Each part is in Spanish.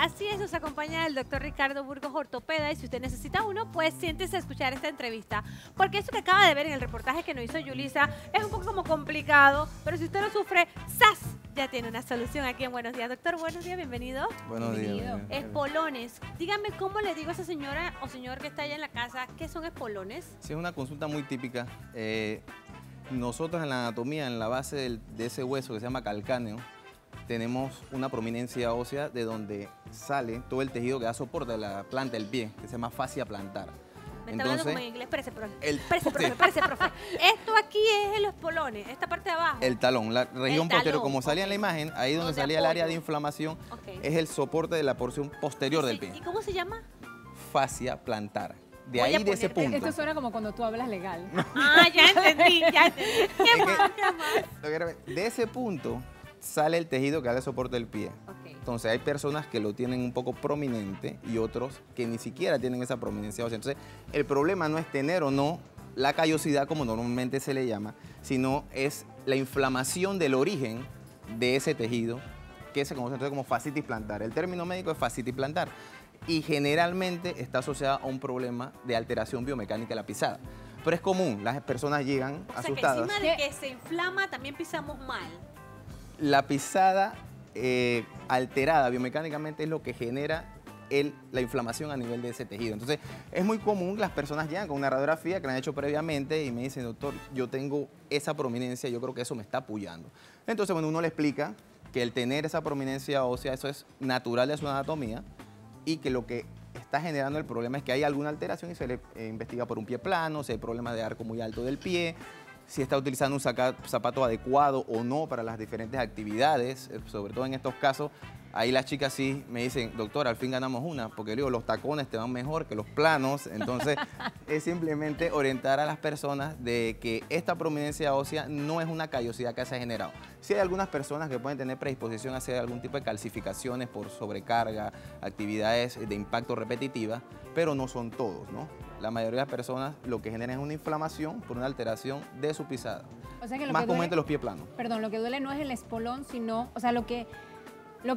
Así es, nos acompaña el doctor Ricardo Burgos, ortopeda, y si usted necesita uno, pues siéntese a escuchar esta entrevista, porque eso que acaba de ver en el reportaje que nos hizo Yulisa es un poco como complicado, pero si usted lo sufre, ¡zas!, ya tiene una solución aquí en Buenos Días. Doctor, buenos días, bienvenido. Buenos días. Espolones. Dígame cómo le digo a esa señora o señor que está allá en la casa, ¿qué son espolones? Sí, es una consulta muy típica. Nosotros en la anatomía, en la base de ese hueso que se llama calcáneo, tenemos una prominencia ósea de donde sale todo el tejido que da soporte a la planta del pie, que se llama fascia plantar. Me está hablando como en inglés, espérese, profe. Sí. Espérese, profe. Esto aquí es los espolones, esta parte de abajo. El talón, la región posterior, como salía en la ok. imagen, ahí donde salía el área de inflamación, es el soporte de la porción posterior del pie. ¿Y cómo se llama? Fascia plantar. De Voy a ahí, de ese poner- punto. Esto suena como cuando tú hablas legal. Ah, ya entendí, ya entendí. ¿Qué más? ¿Qué más? De ese punto sale el tejido que da el soporte del pie. Ok. Entonces hay personas que lo tienen un poco prominente y otros que ni siquiera tienen esa prominencia ósea. Entonces el problema no es tener o no la callosidad, como normalmente se le llama, sino es la inflamación del origen de ese tejido, que se conoce como fascitis plantar. El término médico es fascitis plantar y generalmente está asociada a un problema de alteración biomecánica de la pisada. Pero es común, las personas llegan O sea, asustadas. que encima de que se inflama, también pisamos mal. La pisada alterada biomecánicamente es lo que genera la inflamación a nivel de ese tejido. Entonces, es muy común, las personas llegan con una radiografía que la han hecho previamente y me dicen, doctor, yo tengo esa prominencia, yo creo que eso me está apoyando. Entonces, bueno, uno le explica que el tener esa prominencia ósea, eso es natural de su anatomía y que lo que está generando el problema es que hay alguna alteración y se le investiga por un pie plano, si hay problemas de arco muy alto del pie, si está utilizando un zapato adecuado o no para las diferentes actividades, sobre todo en estos casos. Ahí las chicas sí me dicen, doctor, al fin ganamos una, porque digo, los tacones te van mejor que los planos. Entonces, es simplemente orientar a las personas de que esta prominencia ósea no es una callosidad que se ha generado. Sí hay algunas personas que pueden tener predisposición a hacer algún tipo de calcificaciones por sobrecarga, actividades de impacto repetitiva, pero no son todos, ¿no? La mayoría de las personas lo que generan es una inflamación por una alteración de su pisada. O sea que Más comúnmente los pies planos. Perdón, lo que duele no es el espolón, sino, o sea, lo que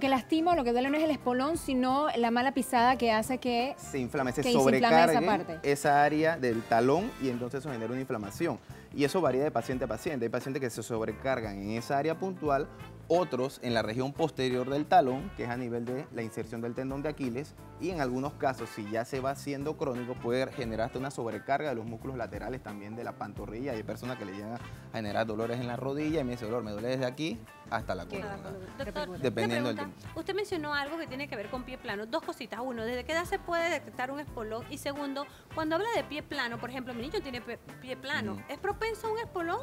lastima, lo que duele no es el espolón, sino la mala pisada que hace que se inflame, se inflame sobrecargue esa parte. esa área del talón y entonces eso genera una inflamación. Y eso varía de paciente a paciente. Hay pacientes que se sobrecargan en esa área puntual, otros en la región posterior del talón, que es a nivel de la inserción del tendón de Aquiles, y en algunos casos, si ya se va haciendo crónico, puede generar hasta una sobrecarga de los músculos laterales también de la pantorrilla. Hay personas que le llegan a generar dolores en la rodilla y me dice, dolor, me duele desde aquí hasta la columna. Doctor, Dependiendo una pregunta. Usted mencionó algo que tiene que ver con pie plano. Dos cositas. Uno, ¿desde qué edad se puede detectar un espolón? Y segundo, cuando habla de pie plano, por ejemplo, mi niño tiene pie plano, ¿es propenso a un espolón?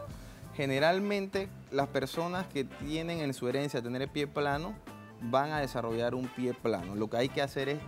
Generalmente las personas que tienen en su herencia tener el pie plano van a desarrollar un pie plano. Lo que hay que hacer es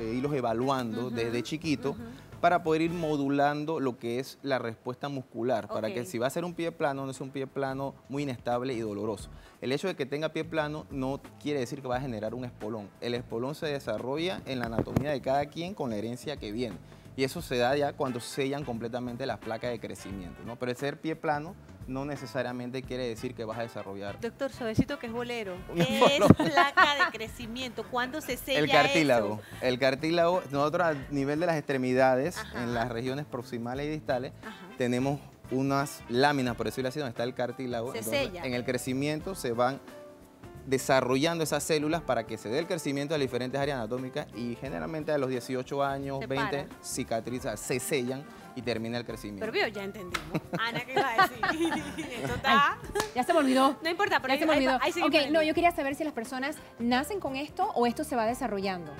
irlos evaluando desde chiquito para poder ir modulando lo que es la respuesta muscular, para que si va a ser un pie plano, no es un pie plano muy inestable y doloroso. El hecho de que tenga pie plano no quiere decir que va a generar un espolón. El espolón se desarrolla en la anatomía de cada quien con la herencia que viene. Y eso se da ya cuando sellan completamente las placas de crecimiento, ¿no? Pero el ser pie plano no necesariamente quiere decir que vas a desarrollar. Doctor, suavecito que es bolero. Un ¿Qué espolón. es placa de crecimiento? ¿Cuándo se sella El cartílago. eso? El cartílago, nosotros a nivel de las extremidades, en las regiones proximales y distales, tenemos unas láminas, por decirlo así, donde está el cartílago. Se Entonces, sella. en el crecimiento se van desarrollando esas células para que se dé el crecimiento de las diferentes áreas anatómicas y generalmente a los 18 años, Se 20, para. cicatriza, se sellan y termina el crecimiento. Pero vio, ya entendimos. Ana, ¿qué iba a decir? Esto está... ya se me olvidó. No importa, pero Ya se me olvidó. ahí seguimos Ok, en el no, mismo. yo quería saber si las personas nacen con esto o esto se va desarrollando.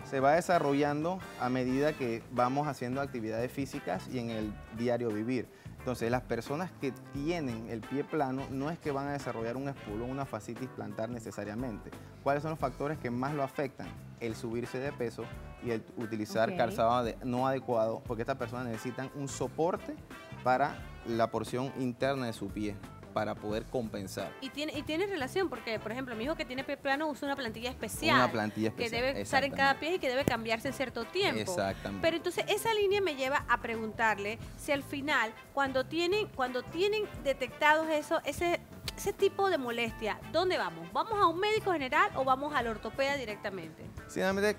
Se va desarrollando a medida que vamos haciendo actividades físicas y en el diario vivir. Entonces, las personas que tienen el pie plano no es que van a desarrollar un espolón, una fascitis plantar necesariamente. ¿Cuáles son los factores que más lo afectan? El subirse de peso y el utilizar calzado no adecuado, porque estas personas necesitan un soporte para la porción interna de su pie, para poder compensar. Y tiene relación porque, por ejemplo, mi hijo que tiene pie plano usa una plantilla especial. Una plantilla especial, que debe estar en cada pie y que debe cambiarse en cierto tiempo. Exactamente. Pero entonces esa línea me lleva a preguntarle si al final, cuando tienen detectados ese ese tipo de molestia, ¿dónde vamos? ¿Vamos a un médico general o vamos al ortopeda directamente? Sinceramente,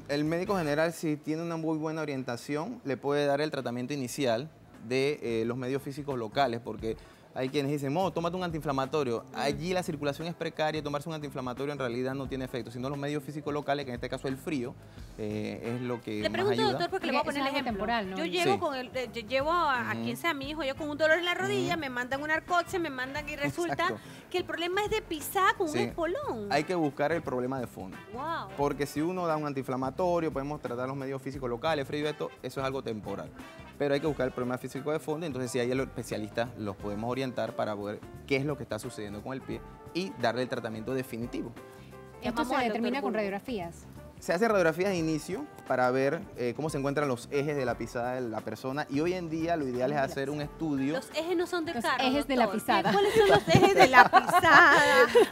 el médico general, si tiene una muy buena orientación, le puede dar el tratamiento inicial de los medios físicos locales, porque hay quienes dicen, tómate un antiinflamatorio. Allí la circulación es precaria, tomarse un antiinflamatorio en realidad no tiene efecto, sino los medios físicos locales, que en este caso el frío, es lo que Le más pregunto, ayuda. doctor, porque le voy a poner el Es algo ejemplo. temporal, ¿no? Yo llego Sí. con llevo a quien sea mi hijo, yo con un dolor en la rodilla, me mandan un arcoche, me mandan y resulta Exacto. que el problema es de pisar con Sí. un espolón. Hay que buscar el problema de fondo. Wow. Porque si uno da un antiinflamatorio, podemos tratar los medios físicos locales, frío y esto, eso es algo temporal. Pero hay que buscar el problema físico de fondo, entonces si hay los especialistas los podemos orientar para ver qué es lo que está sucediendo con el pie y darle el tratamiento definitivo. Esto Llamamos se al determina doctor con Burgo. radiografías. Se hacen radiografías de inicio para ver cómo se encuentran los ejes de la pisada de la persona y hoy en día lo ideal es hacer un estudio. Los ejes no son de Los carro, ejes de la doctor. pisada. ¿Cuáles son los ejes de la pisada?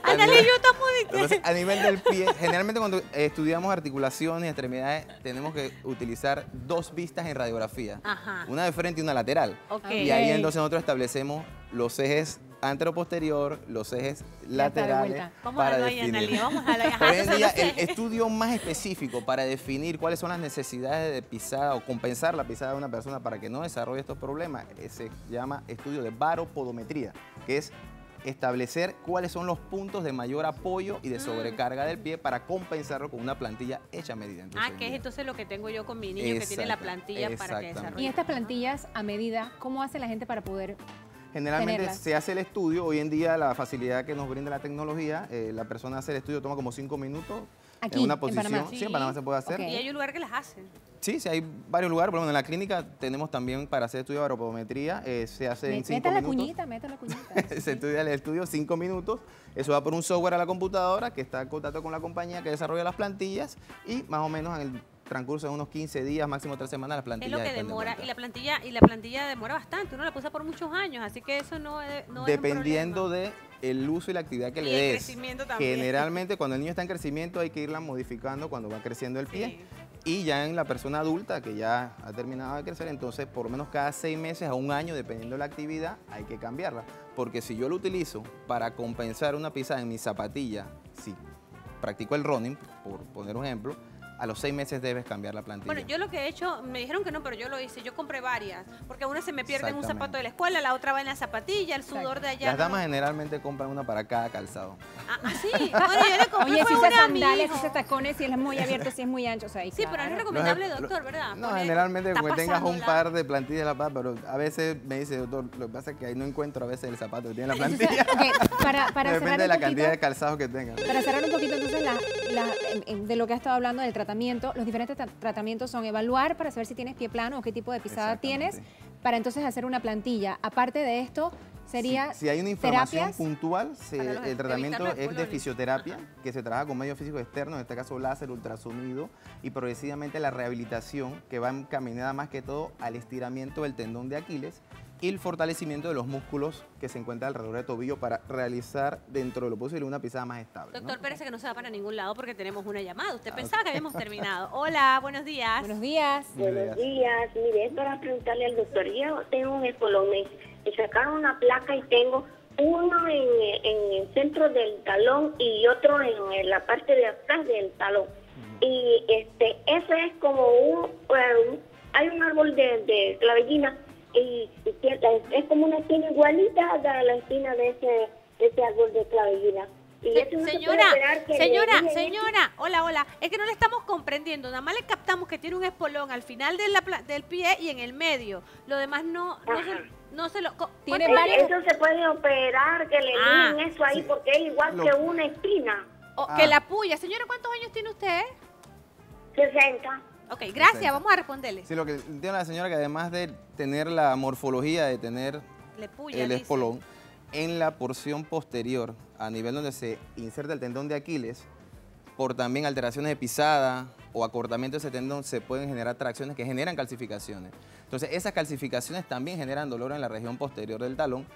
Analia y yo estamos de que... Entonces, a nivel del pie, generalmente cuando estudiamos articulaciones y extremidades, tenemos que utilizar dos vistas en radiografía. Ajá. Una de frente y una lateral. Ok. Y ahí entonces nosotros establecemos los ejes anteroposterior, los ejes Ya está de laterales vuelta. Vamos a para darlo ahí, definir. Analia, vamos a la... Ajá, Hoy en entonces día los el ejes. estudio más específico para definir cuáles son las necesidades de pisada o compensar la pisada de una persona para que no desarrolle estos problemas se llama estudio de baropodometría, que es establecer cuáles son los puntos de mayor apoyo y de sobrecarga del pie para compensarlo con una plantilla hecha a medida. Entonces, Ah, que es entonces lo que tengo yo con mi niño, que tiene la Exacto, plantilla para que exactamente. desarrolle. Y estas plantillas a medida, ¿cómo hace la gente para poder? Generalmente tenerlas? se hace el estudio, hoy en día la facilidad que nos brinda la tecnología, la persona hace el estudio, toma como 5 minutos Aquí, en una en posición. Panamá. Sí, en Panamá se puede hacer. Ok. Y hay un lugar que las hacen. Sí, sí, hay varios lugares, por ejemplo, en la clínica tenemos también para hacer estudio de baropodometría, se hace en 5 Meta la minutos. cuñita, meta la cuñita. Se estudia el estudio 5 minutos, eso va por un software a la computadora que está en contacto con la compañía que desarrolla las plantillas y más o menos en el transcurso de unos 15 días, máximo 3 semanas, las Es plantillas lo que están de demora. vuelta. Y la plantilla demora bastante. Uno la puso por muchos años, así que eso no es Dependiendo un problema. de el uso y la actividad que Y le el des. crecimiento también. Generalmente cuando el niño está en crecimiento hay que irla modificando cuando va creciendo el pie. Sí. Y ya en la persona adulta que ya ha terminado de crecer, entonces por lo menos cada 6 meses a un año, dependiendo de la actividad, hay que cambiarla. Porque si yo lo utilizo para compensar una pisada en mi zapatilla, si practico el running, por poner un ejemplo, a los 6 meses debes cambiar la plantilla. Bueno, yo lo que he hecho, me dijeron que no, pero yo lo hice. Yo compré varias, porque una se me pierde en un Exactamente. zapato de la escuela, la otra va en la zapatilla, el sudor de allá. Las damas generalmente compran una para cada calzado. Sí. Bueno, yo le compré Oye, fue si usa una a mi sandalias, si hijo. usa tacones, si es muy abierto, si es muy ancho, o sea, ahí, Sí, pero no es claro. recomendable, Los- doctor, ¿verdad? No, Poner- generalmente está porque tengas un pasándola. par de plantillas de la paz, pero a veces me dice, doctor, lo que pasa es que ahí no encuentro a veces el zapato que tiene la Entonces, plantilla. ok, para cerrar Depende de un la poquito, cantidad de calzados que tengas. para cerrar un poquito, entonces, de lo que has estado hablando del tratamiento, los diferentes tratamientos son evaluar para saber si tienes pie plano o qué tipo de pisada tienes, para entonces hacer una plantilla. Aparte de esto, sería Si hay una inflamación terapias. puntual, Para los- el tratamiento evitar los es de espolones. fisioterapia, que se trabaja con medios físicos externos, en este caso láser, ultrasonido, y progresivamente la rehabilitación, que va encaminada más que todo al estiramiento del tendón de Aquiles y el fortalecimiento de los músculos que se encuentran alrededor del tobillo para realizar dentro de lo posible una pisada más estable. ¿no? Doctor, parece que no se va para ningún lado porque tenemos una llamada. Usted Ah, pensaba que habíamos terminado. Hola, buenos días. Buenos días. Buenos días, mire, es para preguntarle al doctor, yo tengo un espolón, me sacaron una placa y tengo uno en el centro del talón y otro en la parte de atrás del talón. Y ese es como hay un árbol de clavellina y es como una espina igualita a la espina de ese árbol de clavellina. Y eso no se puede Señora, esperar que le digan señora, hola, es que no le estamos comprendiendo, nada más le captamos que tiene un espolón al final del pie y en el medio, lo demás no se lo... Tiene ¿cuánto- varios- Eso se puede operar, que le Ah, limen eso ahí, sí. porque es igual Lo- que una espina. que la puya. Señora, ¿cuántos años tiene usted? 60. Ok, gracias, Perfecto. vamos a responderle. Sí, lo que entiende la señora que además de tener la morfología de tener Le puya, el dice. espolón, en la porción posterior, a nivel donde se inserta el tendón de Aquiles, por también alteraciones de pisada o acortamiento de ese tendón, se pueden generar tracciones que generan calcificaciones. Entonces, esas calcificaciones también generan dolor en la región posterior del talón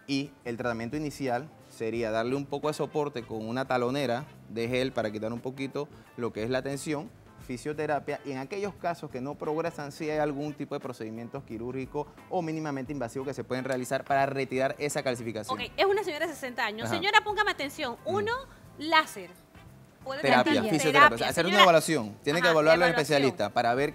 y el tratamiento inicial sería darle un poco de soporte con una talonera de gel para quitar un poquito lo que es la tensión, fisioterapia y en aquellos casos que no progresan, sí hay algún tipo de procedimientos quirúrgicos o mínimamente invasivos que se pueden realizar para retirar esa calcificación. Ok, es una señora de 60 años. Ajá. Señora, póngame atención. Uno, láser. Puede Terapia, terapia, fisioterapia. Hacer señora. una evaluación. Tiene que Ajá, evaluarlo el evaluación. especialista para ver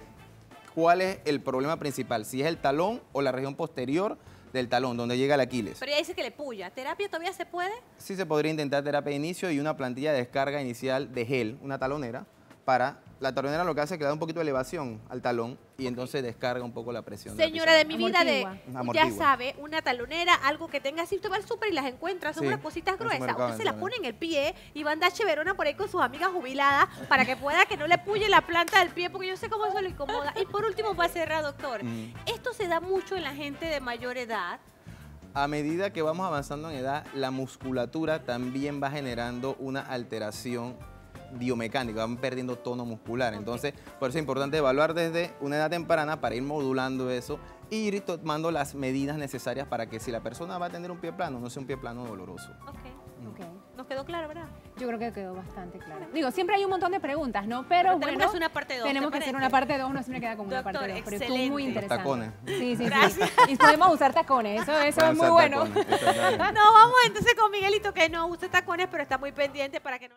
cuál es el problema principal, si es el talón o la región posterior del talón, donde llega el Aquiles. Pero ella dice que le puya. ¿Terapia todavía se puede? Sí se podría intentar terapia de inicio y una plantilla de descarga inicial de gel, una talonera, para... La talonera lo que hace es que da un poquito de elevación al talón y entonces descarga un poco la presión. Señora de mi vida, Amortigua. ya sabe, una talonera, algo que tenga así, usted va al súper y las encuentra, son Sí, unas cositas en el gruesas. supermercado Usted se las venden pone en el pie y va a andar cheverona por ahí con sus amigas jubiladas para que pueda que no le puye la planta del pie, porque yo sé cómo eso lo incomoda. Y por último, para cerrar, doctor, esto se da mucho en la gente de mayor edad. A medida que vamos avanzando en edad, la musculatura también va generando una alteración biomecánica, van perdiendo tono muscular. Entonces, por eso es importante evaluar desde una edad temprana para ir modulando eso e ir tomando las medidas necesarias para que si la persona va a tener un pie plano, no sea un pie plano doloroso. Ok. Ok. Nos quedó claro, ¿verdad? Yo creo que quedó bastante claro. Digo, siempre hay un montón de preguntas, ¿no? Pero tenemos que bueno, hacer una parte 2. tenemos que hacer una parte 2, no siempre queda como una Doctor, parte 2, pero estuvo excelente. muy interesante. Tacones. Sí, sí, Gracias. sí. Y podemos usar tacones, eso es muy Usar bueno. tacones, exactamente. No, vamos entonces con Miguelito, que no use tacones, pero está muy pendiente para que no...